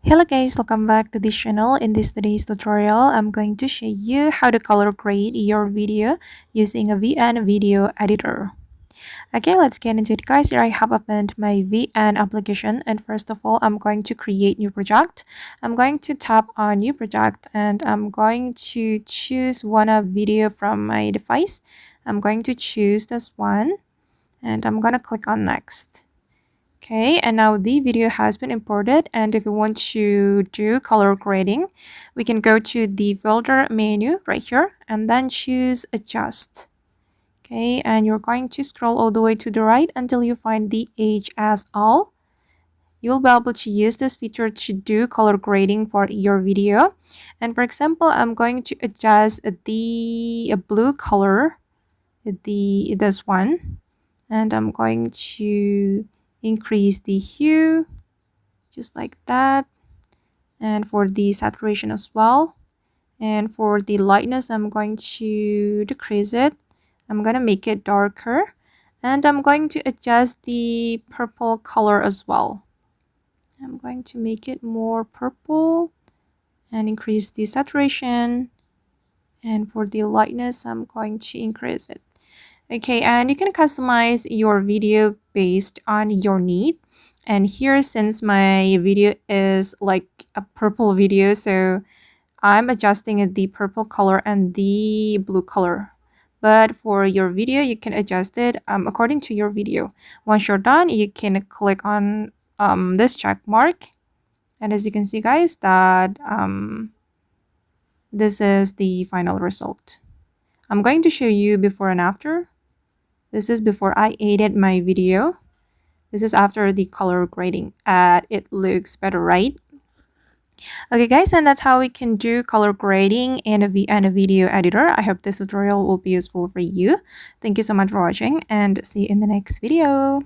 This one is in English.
Hello guys, welcome back to this channel. In this today's tutorial, I'm going to show you how to color grade your video using a VN video editor. Okay, let's get into it guys. Here I have opened my VN application, and first of all, I'm going to create new project. I'm going to tap on new project and I'm going to choose one of video from my device. I'm going to choose this one and I'm going to click on next. Okay, and now the video has been imported, and if you want to do color grading, we can go to the filter menu right here and then choose adjust. Okay, and you're going to scroll all the way to the right until you find the age as all. You'll be able to use this feature to do color grading for your video. And for example, I'm going to adjust the blue color, this one, and I'm going to increase the hue just like that, and for the saturation as well, and for the lightness I'm going to decrease it. I'm gonna make it darker, and I'm going to adjust the purple color as well. I'm going to make it more purple and increase the saturation, and for the lightness I'm going to increase it. Okay, and you can customize your video based on your need. And here, since my video is like a purple video, so I'm adjusting the purple color and the blue color. But for your video, you can adjust it according to your video. Once you're done, you can click on this check mark. And as you can see, guys, that this is the final result. I'm going to show you before and after. This is before I edited my video. This is after the color grading. It looks better, right? Okay guys, and that's how we can do color grading in a video editor. I hope this tutorial will be useful for you. Thank you so much for watching and see you in the next video.